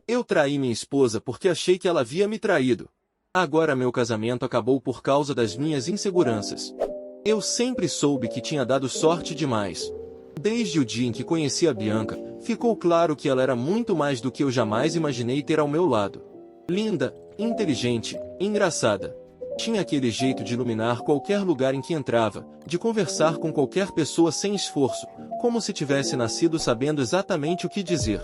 Eu traí minha esposa porque achei que ela havia me traído. Agora meu casamento acabou por causa das minhas inseguranças. Eu sempre soube que tinha dado sorte demais. Desde o dia em que conheci a Bianca, ficou claro que ela era muito mais do que eu jamais imaginei ter ao meu lado. Linda, inteligente, engraçada. Tinha aquele jeito de iluminar qualquer lugar em que entrava, de conversar com qualquer pessoa sem esforço, como se tivesse nascido sabendo exatamente o que dizer.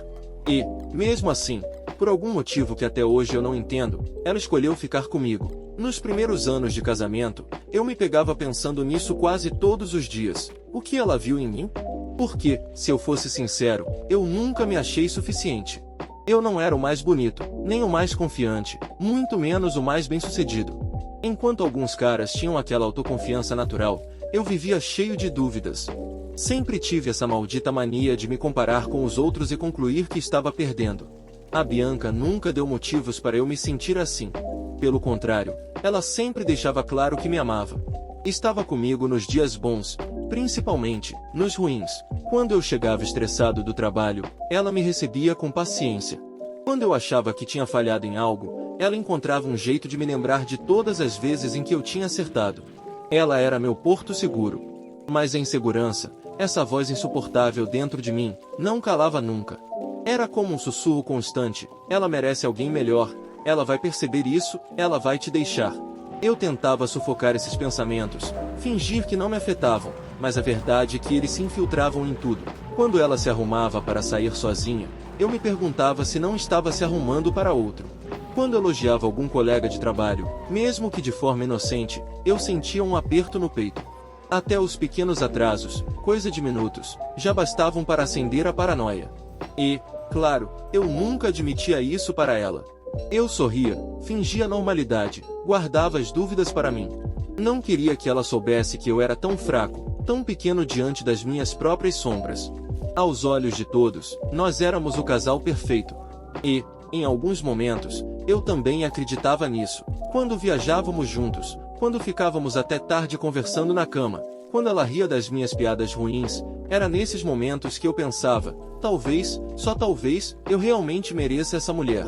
E, mesmo assim, por algum motivo que até hoje eu não entendo, ela escolheu ficar comigo. Nos primeiros anos de casamento, eu me pegava pensando nisso quase todos os dias. O que ela viu em mim? Porque, se eu fosse sincero, eu nunca me achei suficiente. Eu não era o mais bonito, nem o mais confiante, muito menos o mais bem-sucedido. Enquanto alguns caras tinham aquela autoconfiança natural, eu vivia cheio de dúvidas. Sempre tive essa maldita mania de me comparar com os outros e concluir que estava perdendo. A Bianca nunca deu motivos para eu me sentir assim. Pelo contrário, ela sempre deixava claro que me amava. Estava comigo nos dias bons, principalmente nos ruins. Quando eu chegava estressado do trabalho, ela me recebia com paciência. Quando eu achava que tinha falhado em algo, ela encontrava um jeito de me lembrar de todas as vezes em que eu tinha acertado. Ela era meu porto seguro. Mas a insegurança, essa voz insuportável dentro de mim, não calava nunca. Era como um sussurro constante: ela merece alguém melhor, ela vai perceber isso, ela vai te deixar. Eu tentava sufocar esses pensamentos, fingir que não me afetavam, mas a verdade é que eles se infiltravam em tudo. Quando ela se arrumava para sair sozinha, eu me perguntava se não estava se arrumando para outro. Quando elogiava algum colega de trabalho, mesmo que de forma inocente, eu sentia um aperto no peito. Até os pequenos atrasos, coisa de minutos, já bastavam para acender a paranoia. E, claro, eu nunca admitia isso para ela. Eu sorria, fingia normalidade, guardava as dúvidas para mim. Não queria que ela soubesse que eu era tão fraco, tão pequeno diante das minhas próprias sombras. Aos olhos de todos, nós éramos o casal perfeito. E, em alguns momentos, eu também acreditava nisso. Quando viajávamos juntos, quando ficávamos até tarde conversando na cama, quando ela ria das minhas piadas ruins, era nesses momentos que eu pensava: talvez, só talvez, eu realmente mereça essa mulher.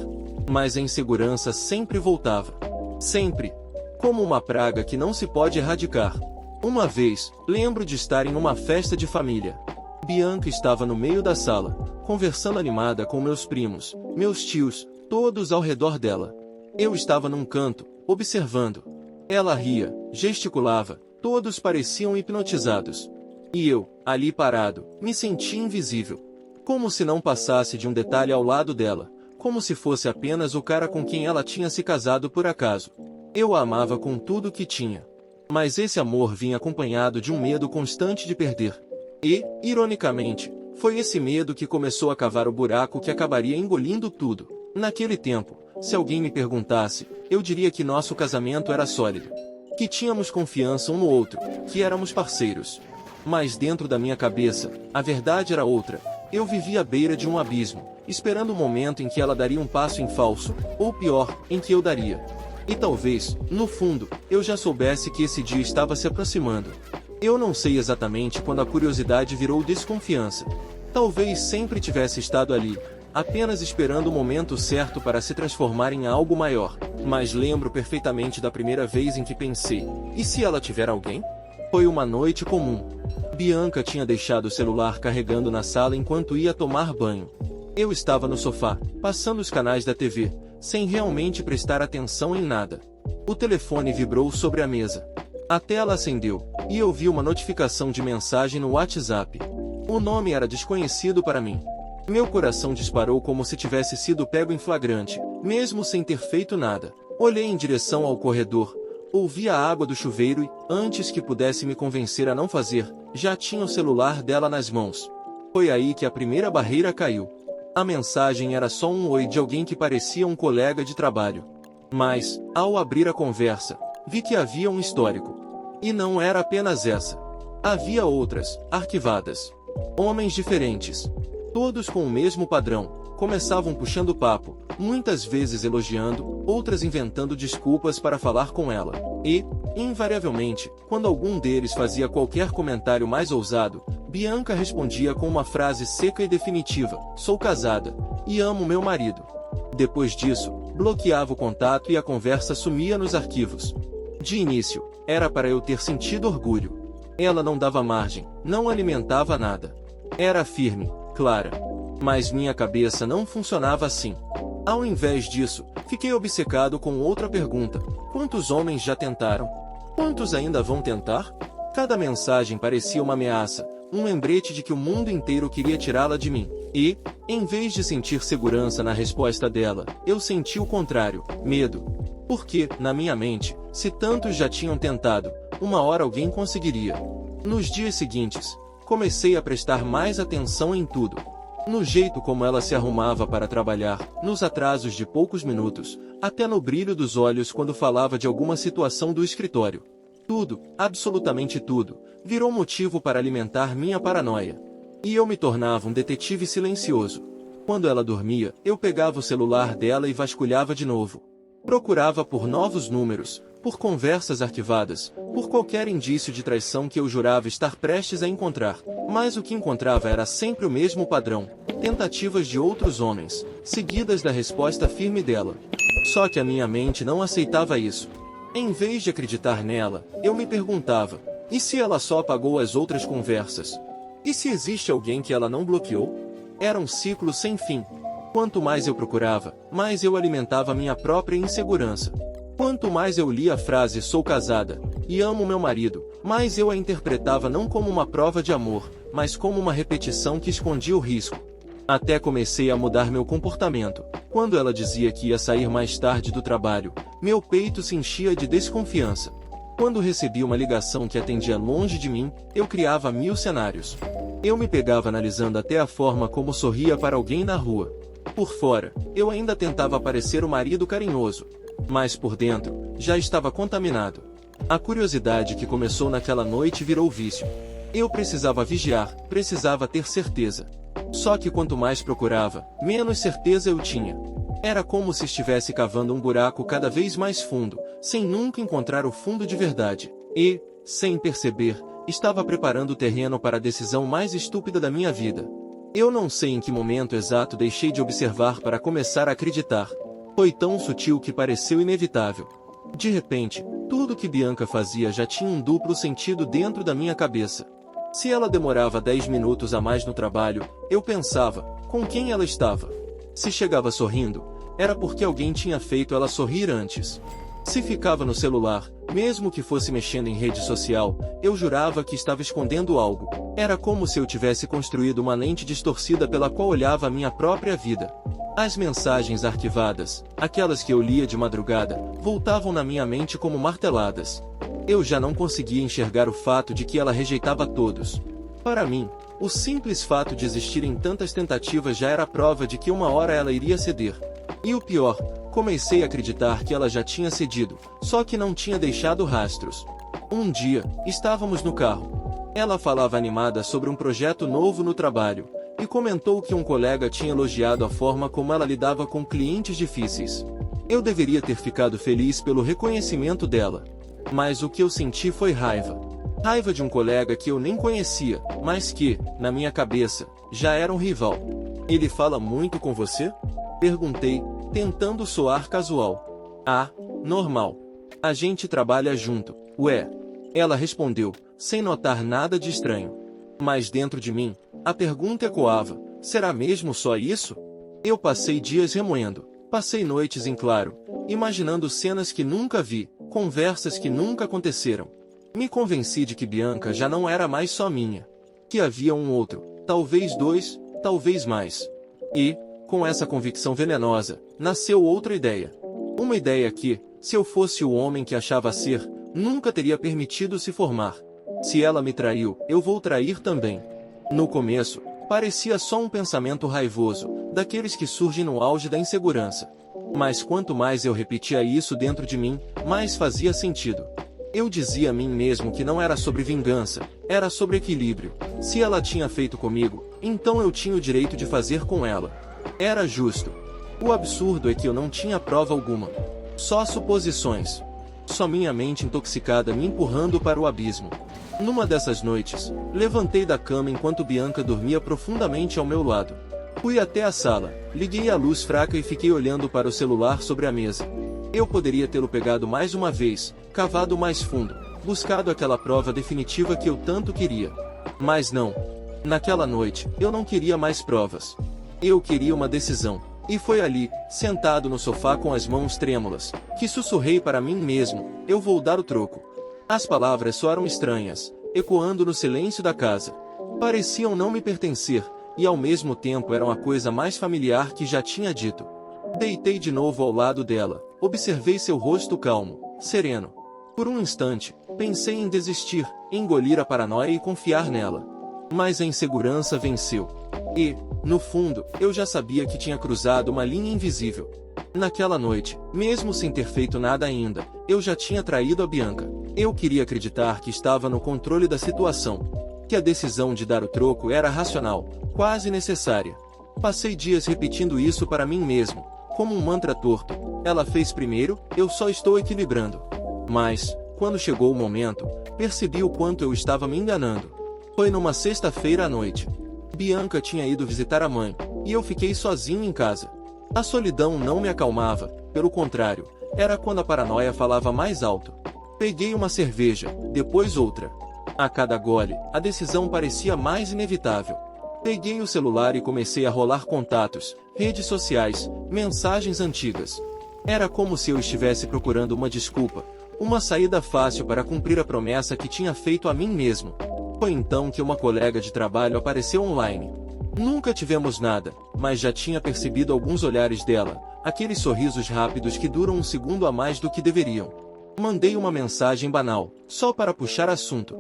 Mas a insegurança sempre voltava. Sempre. Como uma praga que não se pode erradicar. Uma vez, lembro de estar em uma festa de família. Bianca estava no meio da sala, conversando animada com meus primos, meus tios, todos ao redor dela. Eu estava num canto, observando. Ela ria, gesticulava, todos pareciam hipnotizados. E eu, ali parado, me sentia invisível. Como se não passasse de um detalhe ao lado dela, como se fosse apenas o cara com quem ela tinha se casado por acaso. Eu a amava com tudo que tinha. Mas esse amor vinha acompanhado de um medo constante de perder. E, ironicamente, foi esse medo que começou a cavar o buraco que acabaria engolindo tudo. Naquele tempo, se alguém me perguntasse, eu diria que nosso casamento era sólido. Que tínhamos confiança um no outro, que éramos parceiros. Mas dentro da minha cabeça, a verdade era outra. Eu vivia à beira de um abismo, esperando o momento em que ela daria um passo em falso, ou pior, em que eu daria. E talvez, no fundo, eu já soubesse que esse dia estava se aproximando. Eu não sei exatamente quando a curiosidade virou desconfiança. Talvez sempre tivesse estado ali, apenas esperando o momento certo para se transformar em algo maior. Mas lembro perfeitamente da primeira vez em que pensei: e se ela tiver alguém? Foi uma noite comum. Bianca tinha deixado o celular carregando na sala enquanto ia tomar banho. Eu estava no sofá, passando os canais da TV, sem realmente prestar atenção em nada. O telefone vibrou sobre a mesa. A tela acendeu, e eu vi uma notificação de mensagem no WhatsApp. O nome era desconhecido para mim. Meu coração disparou como se tivesse sido pego em flagrante, mesmo sem ter feito nada. Olhei em direção ao corredor, ouvi a água do chuveiro e, antes que pudesse me convencer a não fazer, já tinha o celular dela nas mãos. Foi aí que a primeira barreira caiu. A mensagem era só um oi de alguém que parecia um colega de trabalho. Mas, ao abrir a conversa, vi que havia um histórico. E não era apenas essa. Havia outras, arquivadas. Homens diferentes. Todos com o mesmo padrão. Começavam puxando papo, muitas vezes elogiando, outras inventando desculpas para falar com ela. E, invariavelmente, quando algum deles fazia qualquer comentário mais ousado, Bianca respondia com uma frase seca e definitiva: sou casada, e amo meu marido. Depois disso, bloqueava o contato e a conversa sumia nos arquivos. De início, era para eu ter sentido orgulho. Ela não dava margem, não alimentava nada. Era firme, clara. Mas minha cabeça não funcionava assim. Ao invés disso, fiquei obcecado com outra pergunta: quantos homens já tentaram? Quantos ainda vão tentar? Cada mensagem parecia uma ameaça, um lembrete de que o mundo inteiro queria tirá-la de mim. E, em vez de sentir segurança na resposta dela, eu senti o contrário, medo. Porque, na minha mente, se tantos já tinham tentado, uma hora alguém conseguiria. Nos dias seguintes, comecei a prestar mais atenção em tudo. No jeito como ela se arrumava para trabalhar, nos atrasos de poucos minutos, até no brilho dos olhos quando falava de alguma situação do escritório. Tudo, absolutamente tudo, virou motivo para alimentar minha paranoia. E eu me tornava um detetive silencioso. Quando ela dormia, eu pegava o celular dela e vasculhava de novo. Procurava por novos números, por conversas arquivadas, por qualquer indício de traição que eu jurava estar prestes a encontrar. Mas o que encontrava era sempre o mesmo padrão: tentativas de outros homens, seguidas da resposta firme dela. Só que a minha mente não aceitava isso. Em vez de acreditar nela, eu me perguntava: e se ela só apagou as outras conversas? E se existe alguém que ela não bloqueou? Era um ciclo sem fim. Quanto mais eu procurava, mais eu alimentava minha própria insegurança. Quanto mais eu lia a frase "sou casada" e "amo meu marido", mais eu a interpretava não como uma prova de amor, mas como uma repetição que escondia o risco. Até comecei a mudar meu comportamento. Quando ela dizia que ia sair mais tarde do trabalho, meu peito se enchia de desconfiança. Quando recebia uma ligação que atendia longe de mim, eu criava 1000 cenários. Eu me pegava analisando até a forma como sorria para alguém na rua. Por fora, eu ainda tentava parecer o marido carinhoso, mas por dentro, já estava contaminado. A curiosidade que começou naquela noite virou vício. Eu precisava vigiar, precisava ter certeza. Só que quanto mais procurava, menos certeza eu tinha. Era como se estivesse cavando um buraco cada vez mais fundo, sem nunca encontrar o fundo de verdade. E, sem perceber, estava preparando o terreno para a decisão mais estúpida da minha vida. Eu não sei em que momento exato deixei de observar para começar a acreditar. Foi tão sutil que pareceu inevitável. De repente, tudo que Bianca fazia já tinha um duplo sentido dentro da minha cabeça. Se ela demorava 10 minutos a mais no trabalho, eu pensava: com quem ela estava? Se chegava sorrindo, era porque alguém tinha feito ela sorrir antes. Se ficava no celular, mesmo que fosse mexendo em rede social, eu jurava que estava escondendo algo. Era como se eu tivesse construído uma lente distorcida pela qual olhava a minha própria vida. As mensagens arquivadas, aquelas que eu lia de madrugada, voltavam na minha mente como marteladas. Eu já não conseguia enxergar o fato de que ela rejeitava todos. Para mim, o simples fato de existirem tantas tentativas já era a prova de que uma hora ela iria ceder. E o pior, comecei a acreditar que ela já tinha cedido, só que não tinha deixado rastros. Um dia, estávamos no carro. Ela falava animada sobre um projeto novo no trabalho, e comentou que um colega tinha elogiado a forma como ela lidava com clientes difíceis. Eu deveria ter ficado feliz pelo reconhecimento dela. Mas o que eu senti foi raiva. Raiva de um colega que eu nem conhecia, mas que, na minha cabeça, já era um rival. Ele fala muito com você? Perguntei, tentando soar casual. Ah, normal. A gente trabalha junto, ué. Ela respondeu, sem notar nada de estranho. Mas dentro de mim, a pergunta ecoava: será mesmo só isso? Eu passei dias remoendo, passei noites em claro, imaginando cenas que nunca vi, conversas que nunca aconteceram. Me convenci de que Bianca já não era mais só minha. Que havia um outro, talvez dois, talvez mais. E, com essa convicção venenosa, nasceu outra ideia. Uma ideia que, se eu fosse o homem que achava ser, nunca teria permitido se formar. Se ela me traiu, eu vou trair também. No começo, parecia só um pensamento raivoso, daqueles que surgem no auge da insegurança. Mas quanto mais eu repetia isso dentro de mim, mais fazia sentido. Eu dizia a mim mesmo que não era sobre vingança, era sobre equilíbrio. Se ela tinha feito comigo, então eu tinha o direito de fazer com ela. Era justo. O absurdo é que eu não tinha prova alguma. Só suposições. Só minha mente intoxicada me empurrando para o abismo. Numa dessas noites, levantei da cama enquanto Bianca dormia profundamente ao meu lado. Fui até a sala, liguei a luz fraca e fiquei olhando para o celular sobre a mesa. Eu poderia tê-lo pegado mais uma vez, cavado mais fundo, buscado aquela prova definitiva que eu tanto queria. Mas não. Naquela noite, eu não queria mais provas. Eu queria uma decisão. E foi ali, sentado no sofá com as mãos trêmulas, que sussurrei para mim mesmo: eu vou dar o troco. As palavras soaram estranhas, ecoando no silêncio da casa. Pareciam não me pertencer, e ao mesmo tempo eram a coisa mais familiar que já tinha dito. Deitei de novo ao lado dela, observei seu rosto calmo, sereno. Por um instante, pensei em desistir, engolir a paranoia e confiar nela. Mas a insegurança venceu. E, no fundo, eu já sabia que tinha cruzado uma linha invisível. Naquela noite, mesmo sem ter feito nada ainda, eu já tinha traído a Bianca. Eu queria acreditar que estava no controle da situação, que a decisão de dar o troco era racional, quase necessária. Passei dias repetindo isso para mim mesmo, como um mantra torto. Ela fez primeiro, eu só estou equilibrando. Mas, quando chegou o momento, percebi o quanto eu estava me enganando. Foi numa sexta-feira à noite. Bianca tinha ido visitar a mãe, e eu fiquei sozinho em casa. A solidão não me acalmava, pelo contrário, era quando a paranoia falava mais alto. Peguei uma cerveja, depois outra. A cada gole, a decisão parecia mais inevitável. Peguei o celular e comecei a rolar contatos, redes sociais, mensagens antigas. Era como se eu estivesse procurando uma desculpa, uma saída fácil para cumprir a promessa que tinha feito a mim mesmo. Foi então que uma colega de trabalho apareceu online. Nunca tivemos nada, mas já tinha percebido alguns olhares dela, aqueles sorrisos rápidos que duram um segundo a mais do que deveriam. Mandei uma mensagem banal, só para puxar assunto.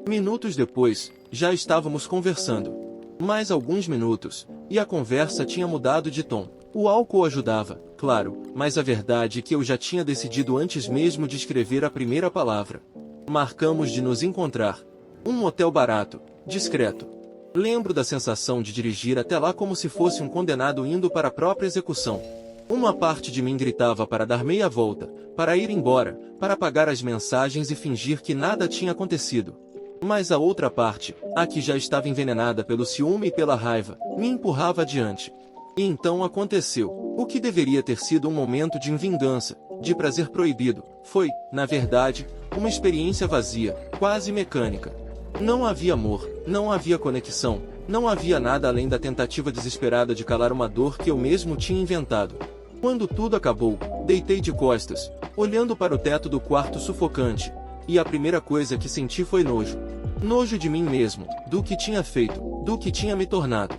Minutos depois, já estávamos conversando. Mais alguns minutos, e a conversa tinha mudado de tom. O álcool ajudava, claro, mas a verdade é que eu já tinha decidido antes mesmo de escrever a primeira palavra. Marcamos de nos encontrar. Um motel barato, discreto. Lembro da sensação de dirigir até lá como se fosse um condenado indo para a própria execução. Uma parte de mim gritava para dar meia volta, para ir embora, para apagar as mensagens e fingir que nada tinha acontecido. Mas a outra parte, a que já estava envenenada pelo ciúme e pela raiva, me empurrava adiante. E então aconteceu. O que deveria ter sido um momento de vingança, de prazer proibido, foi, na verdade, uma experiência vazia, quase mecânica. Não havia amor, não havia conexão, não havia nada além da tentativa desesperada de calar uma dor que eu mesmo tinha inventado. Quando tudo acabou, deitei de costas, olhando para o teto do quarto sufocante, e a primeira coisa que senti foi nojo. Nojo de mim mesmo, do que tinha feito, do que tinha me tornado.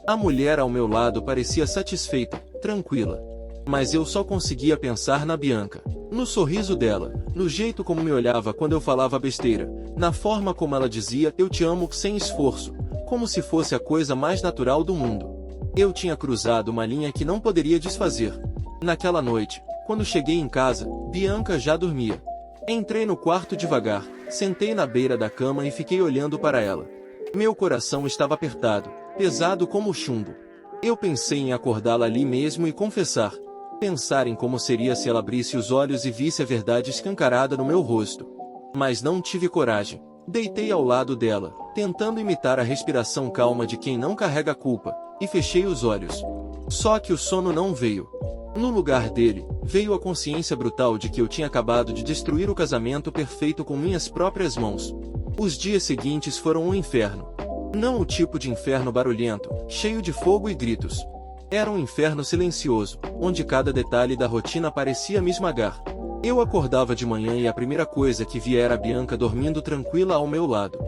A mulher ao meu lado parecia satisfeita, tranquila. Mas eu só conseguia pensar na Bianca, no sorriso dela, no jeito como me olhava quando eu falava besteira, na forma como ela dizia "eu te amo" sem esforço, como se fosse a coisa mais natural do mundo. Eu tinha cruzado uma linha que não poderia desfazer. Naquela noite, quando cheguei em casa, Bianca já dormia. Entrei no quarto devagar, sentei na beira da cama e fiquei olhando para ela. Meu coração estava apertado, pesado como chumbo. Eu pensei em acordá-la ali mesmo e confessar. Pensar em como seria se ela abrisse os olhos e visse a verdade escancarada no meu rosto. Mas não tive coragem. Deitei ao lado dela, tentando imitar a respiração calma de quem não carrega culpa, e fechei os olhos. Só que o sono não veio. No lugar dele, veio a consciência brutal de que eu tinha acabado de destruir o casamento perfeito com minhas próprias mãos. Os dias seguintes foram um inferno. Não o tipo de inferno barulhento, cheio de fogo e gritos. Era um inferno silencioso, onde cada detalhe da rotina parecia me esmagar. Eu acordava de manhã e a primeira coisa que via era a Bianca dormindo tranquila ao meu lado.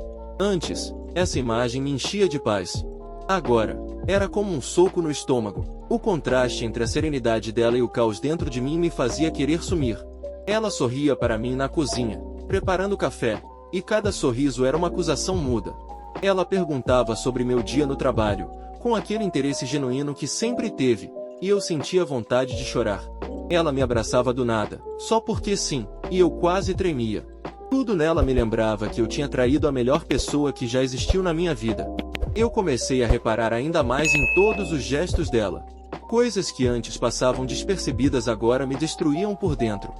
Antes, essa imagem me enchia de paz. Agora, era como um soco no estômago. O contraste entre a serenidade dela e o caos dentro de mim me fazia querer sumir. Ela sorria para mim na cozinha, preparando café, e cada sorriso era uma acusação muda. Ela perguntava sobre meu dia no trabalho, com aquele interesse genuíno que sempre teve, e eu sentia vontade de chorar. Ela me abraçava do nada, só porque sim, e eu quase tremia. Tudo nela me lembrava que eu tinha traído a melhor pessoa que já existiu na minha vida. Eu comecei a reparar ainda mais em todos os gestos dela. Coisas que antes passavam despercebidas agora me destruíam por dentro.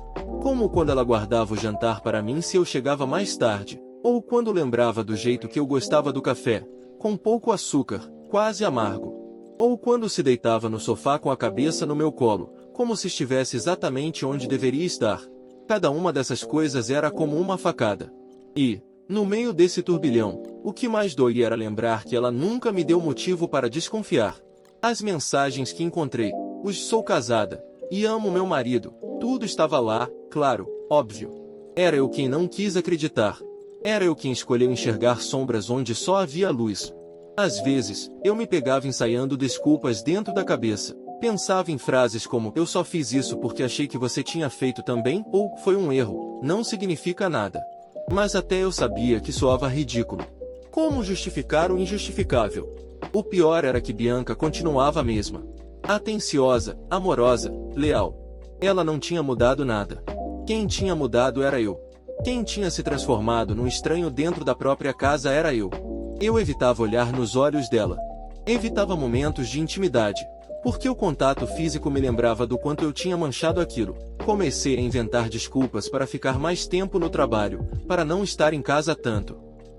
Como quando ela guardava o jantar para mim se eu chegava mais tarde, ou quando lembrava do jeito que eu gostava do café, com pouco açúcar, quase amargo. Ou quando se deitava no sofá com a cabeça no meu colo, como se estivesse exatamente onde deveria estar. Cada uma dessas coisas era como uma facada. E, no meio desse turbilhão, o que mais doía era lembrar que ela nunca me deu motivo para desconfiar. As mensagens que encontrei, os "sou casada" e "amo meu marido", tudo estava lá, claro, óbvio. Era eu quem não quis acreditar. Era eu quem escolheu enxergar sombras onde só havia luz. Às vezes, eu me pegava ensaiando desculpas dentro da cabeça. Pensava em frases como "eu só fiz isso porque achei que você tinha feito também" ou "foi um erro, não significa nada". Mas até eu sabia que soava ridículo. Como justificar o injustificável? O pior era que Bianca continuava a mesma. Atenciosa, amorosa, leal. Ela não tinha mudado nada. Quem tinha mudado era eu. Quem tinha se transformado num estranho dentro da própria casa era eu. Eu evitava olhar nos olhos dela. Evitava momentos de intimidade, porque o contato físico me lembrava do quanto eu tinha manchado aquilo. Comecei a inventar desculpas para ficar mais tempo no trabalho, para não estar em casa tanto.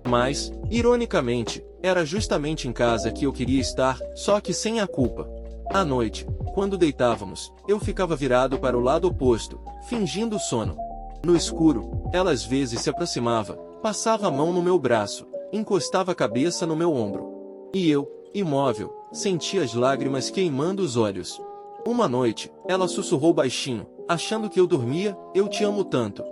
Mas, ironicamente, era justamente em casa que eu queria estar, só que sem a culpa. À noite, quando deitávamos, eu ficava virado para o lado oposto, fingindo sono. No escuro, ela às vezes se aproximava, passava a mão no meu braço, encostava a cabeça no meu ombro. E eu, imóvel, sentia as lágrimas queimando os olhos. Uma noite, ela sussurrou baixinho, achando que eu dormia: "Eu te amo tanto".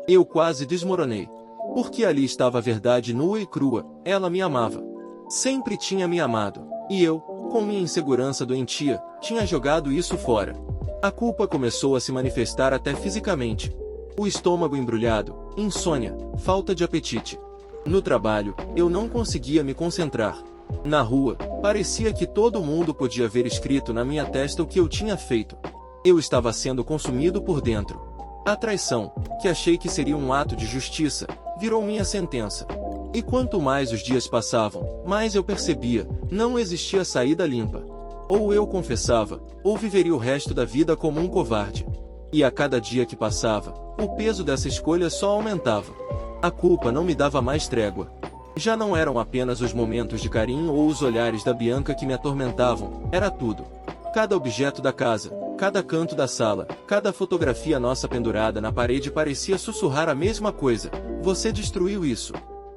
Eu quase desmoronei. Porque ali estava a verdade nua e crua, ela me amava. Sempre tinha me amado. E eu, com minha insegurança doentia, tinha jogado isso fora. A culpa começou a se manifestar até fisicamente. O estômago embrulhado, insônia, falta de apetite. No trabalho, eu não conseguia me concentrar. Na rua, parecia que todo mundo podia ver escrito na minha testa o que eu tinha feito. Eu estava sendo consumido por dentro. A traição, que achei que seria um ato de justiça, virou minha sentença. E quanto mais os dias passavam, mais eu percebia, não existia saída limpa. Ou eu confessava, ou viveria o resto da vida como um covarde. E a cada dia que passava, o peso dessa escolha só aumentava. A culpa não me dava mais trégua. Já não eram apenas os momentos de carinho ou os olhares da Bianca que me atormentavam, era tudo. Cada objeto da casa, cada canto da sala, cada fotografia nossa pendurada na parede parecia sussurrar a mesma coisa: "Você destruiu isso".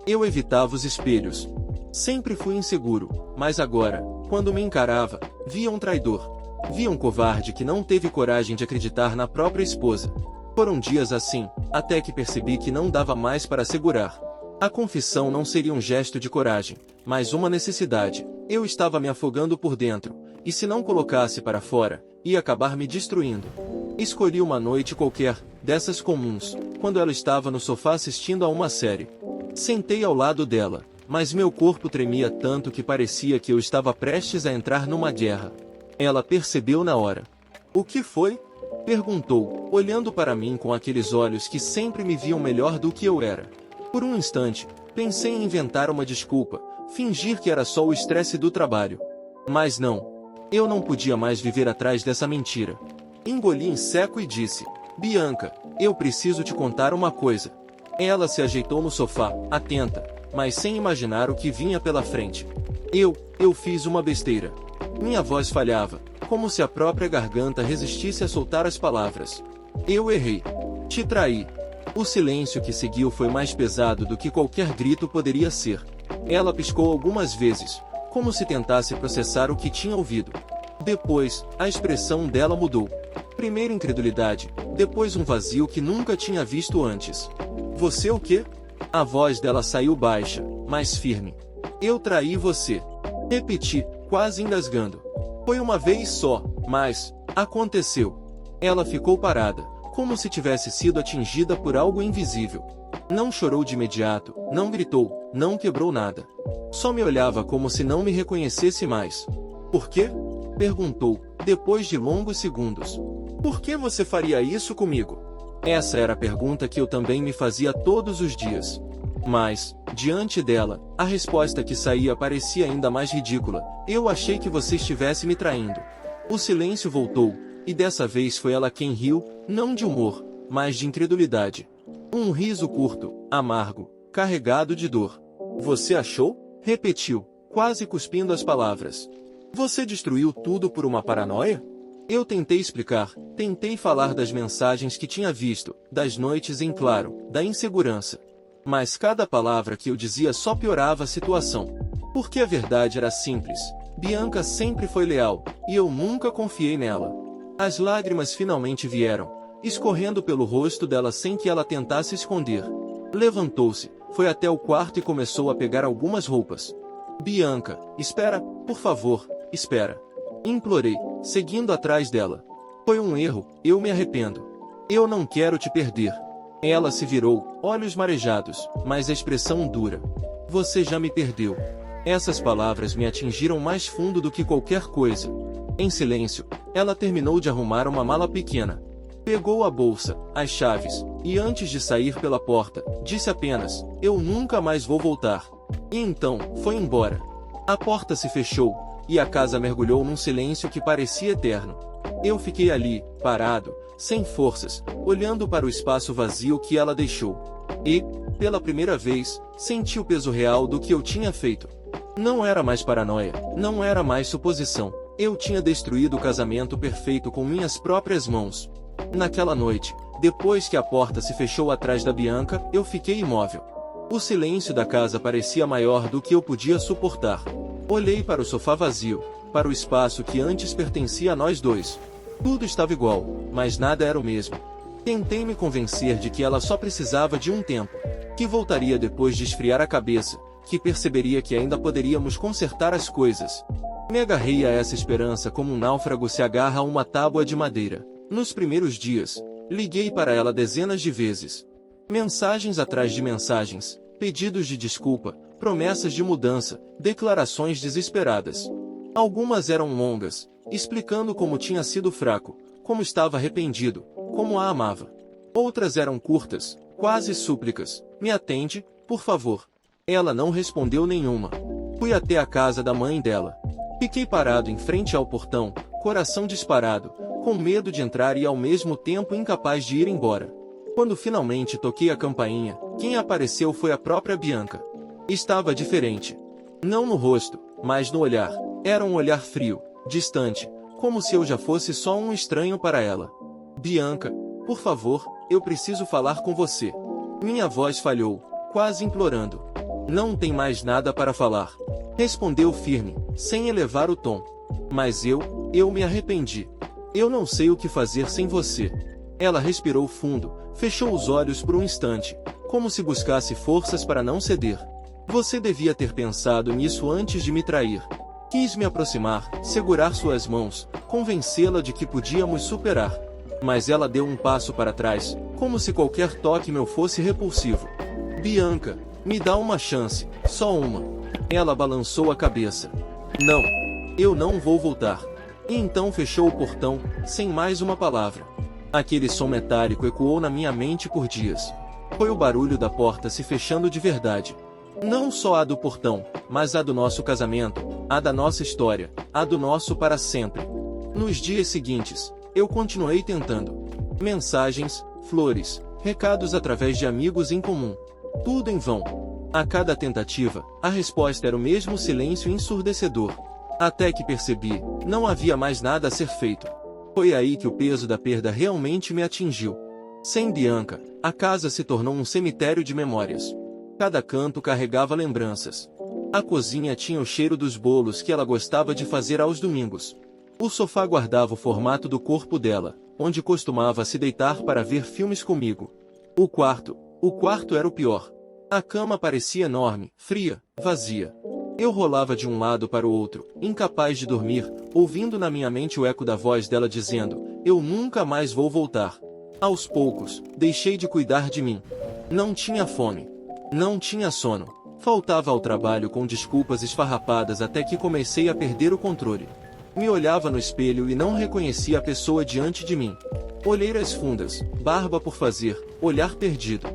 Eu evitava os espelhos. Sempre fui inseguro, mas agora, quando me encarava, via um traidor. Via um covarde que não teve coragem de acreditar na própria esposa. Foram dias assim, até que percebi que não dava mais para segurar. A confissão não seria um gesto de coragem, mas uma necessidade. Eu estava me afogando por dentro, e se não colocasse para fora, ia acabar me destruindo. Escolhi uma noite qualquer, dessas comuns, quando ela estava no sofá assistindo a uma série. Sentei ao lado dela, mas meu corpo tremia tanto que parecia que eu estava prestes a entrar numa guerra. Ela percebeu na hora. "O que foi?" perguntou, olhando para mim com aqueles olhos que sempre me viam melhor do que eu era. Por um instante, pensei em inventar uma desculpa, fingir que era só o estresse do trabalho. Mas não. Eu não podia mais viver atrás dessa mentira. Engoli em seco e disse: "Bianca, eu preciso te contar uma coisa." Ela se ajeitou no sofá, atenta, mas sem imaginar o que vinha pela frente. Eu fiz uma besteira. Minha voz falhava, como se a própria garganta resistisse a soltar as palavras. Eu errei. Te traí. O silêncio que seguiu foi mais pesado do que qualquer grito poderia ser. Ela piscou algumas vezes, como se tentasse processar o que tinha ouvido. Depois, a expressão dela mudou. Primeiro incredulidade, depois um vazio que nunca tinha visto antes. "Você o quê?" A voz dela saiu baixa, mas firme. "Eu traí você." Repeti, quase engasgando. "Foi uma vez só, mas aconteceu." Ela ficou parada, como se tivesse sido atingida por algo invisível. Não chorou de imediato, não gritou, não quebrou nada. Só me olhava como se não me reconhecesse mais. "Por quê?" perguntou, depois de longos segundos. "Por que você faria isso comigo?" Essa era a pergunta que eu também me fazia todos os dias. Mas, diante dela, a resposta que saía parecia ainda mais ridícula: "Eu achei que você estivesse me traindo." O silêncio voltou, e dessa vez foi ela quem riu, não de humor, mas de incredulidade. Um riso curto, amargo, carregado de dor. "Você achou?" repetiu, quase cuspindo as palavras. Você destruiu tudo por uma paranoia? Eu tentei explicar, tentei falar das mensagens que tinha visto, das noites em claro, da insegurança. Mas cada palavra que eu dizia só piorava a situação. Porque a verdade era simples. Bianca sempre foi leal, e eu nunca confiei nela. As lágrimas finalmente vieram, escorrendo pelo rosto dela sem que ela tentasse esconder. Levantou-se, foi até o quarto e começou a pegar algumas roupas. Bianca, espera, por favor, espera. Implorei, seguindo atrás dela. Foi um erro, eu me arrependo. Eu não quero te perder. Ela se virou, olhos marejados, mas a expressão dura. Você já me perdeu. Essas palavras me atingiram mais fundo do que qualquer coisa. Em silêncio, ela terminou de arrumar uma mala pequena. Pegou a bolsa, as chaves, e antes de sair pela porta, disse apenas, eu nunca mais vou voltar. E então, foi embora. A porta se fechou, e a casa mergulhou num silêncio que parecia eterno. Eu fiquei ali, parado, sem forças, olhando para o espaço vazio que ela deixou. E, pela primeira vez, senti o peso real do que eu tinha feito. Não era mais paranoia, não era mais suposição. Eu tinha destruído o casamento perfeito com minhas próprias mãos. Naquela noite, depois que a porta se fechou atrás da Bianca, eu fiquei imóvel. O silêncio da casa parecia maior do que eu podia suportar. Olhei para o sofá vazio, para o espaço que antes pertencia a nós dois. Tudo estava igual, mas nada era o mesmo. Tentei me convencer de que ela só precisava de um tempo, que voltaria depois de esfriar a cabeça, que perceberia que ainda poderíamos consertar as coisas. Me agarrei a essa esperança como um náufrago se agarra a uma tábua de madeira. Nos primeiros dias, liguei para ela dezenas de vezes. Mensagens atrás de mensagens, pedidos de desculpa, promessas de mudança, declarações desesperadas. Algumas eram longas, explicando como tinha sido fraco, como estava arrependido, como a amava. Outras eram curtas, quase súplicas, me atende, por favor. Ela não respondeu nenhuma. Fui até a casa da mãe dela. Fiquei parado em frente ao portão, coração disparado, com medo de entrar e ao mesmo tempo incapaz de ir embora. Quando finalmente toquei a campainha, quem apareceu foi a própria Bianca. Estava diferente. Não no rosto, mas no olhar. Era um olhar frio, distante, como se eu já fosse só um estranho para ela. Bianca, por favor, eu preciso falar com você. Minha voz falhou, quase implorando. Não tem mais nada para falar. Respondeu firme, sem elevar o tom. Mas eu me arrependi. Eu não sei o que fazer sem você. Ela respirou fundo, fechou os olhos por um instante, como se buscasse forças para não ceder. Você devia ter pensado nisso antes de me trair. Quis me aproximar, segurar suas mãos, convencê-la de que podíamos superar. Mas ela deu um passo para trás, como se qualquer toque meu fosse repulsivo. Bianca, me dá uma chance, só uma. Ela balançou a cabeça. Não, eu não vou voltar. E então fechou o portão, sem mais uma palavra. Aquele som metálico ecoou na minha mente por dias. Foi o barulho da porta se fechando de verdade. Não só a do portão, mas a do nosso casamento, a da nossa história, a do nosso para sempre. Nos dias seguintes, eu continuei tentando. Mensagens, flores, recados através de amigos em comum. Tudo em vão. A cada tentativa, a resposta era o mesmo silêncio ensurdecedor. Até que percebi, não havia mais nada a ser feito. Foi aí que o peso da perda realmente me atingiu. Sem Bianca, a casa se tornou um cemitério de memórias. Cada canto carregava lembranças. A cozinha tinha o cheiro dos bolos que ela gostava de fazer aos domingos. O sofá guardava o formato do corpo dela, onde costumava se deitar para ver filmes comigo. O quarto era o pior. A cama parecia enorme, fria, vazia. Eu rolava de um lado para o outro, incapaz de dormir, ouvindo na minha mente o eco da voz dela dizendo, eu nunca mais vou voltar. Aos poucos, deixei de cuidar de mim. Não tinha fome. Não tinha sono. Faltava ao trabalho com desculpas esfarrapadas até que comecei a perder o controle. Me olhava no espelho e não reconhecia a pessoa diante de mim. Olheiras fundas, barba por fazer, olhar perdido.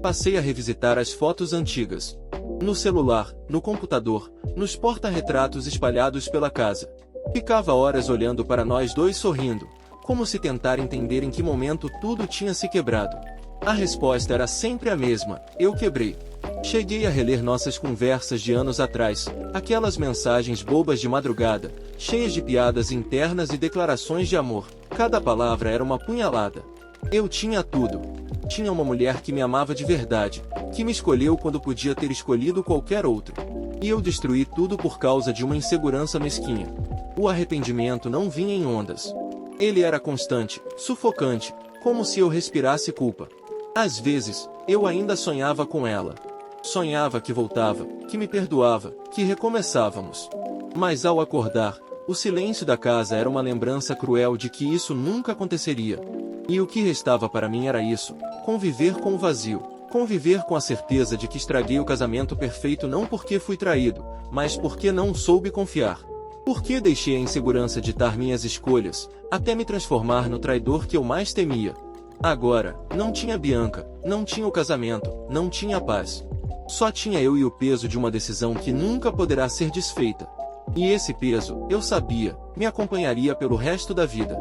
Passei a revisitar as fotos antigas. No celular, no computador, nos porta-retratos espalhados pela casa. Ficava horas olhando para nós dois sorrindo, como se tentar entender em que momento tudo tinha se quebrado. A resposta era sempre a mesma, eu quebrei. Cheguei a reler nossas conversas de anos atrás, aquelas mensagens bobas de madrugada, cheias de piadas internas e declarações de amor. Cada palavra era uma punhalada. Eu tinha tudo. Tinha uma mulher que me amava de verdade, que me escolheu quando podia ter escolhido qualquer outro. E eu destruí tudo por causa de uma insegurança mesquinha. O arrependimento não vinha em ondas. Ele era constante, sufocante, como se eu respirasse culpa. Às vezes, eu ainda sonhava com ela. Sonhava que voltava, que me perdoava, que recomeçávamos. Mas ao acordar, o silêncio da casa era uma lembrança cruel de que isso nunca aconteceria. E o que restava para mim era isso: conviver com o vazio, conviver com a certeza de que estraguei o casamento perfeito não porque fui traído, mas porque não soube confiar. Porque deixei a insegurança ditar minhas escolhas, até me transformar no traidor que eu mais temia. Agora, não tinha Bianca, não tinha o casamento, não tinha paz. Só tinha eu e o peso de uma decisão que nunca poderá ser desfeita. E esse peso, eu sabia, me acompanharia pelo resto da vida.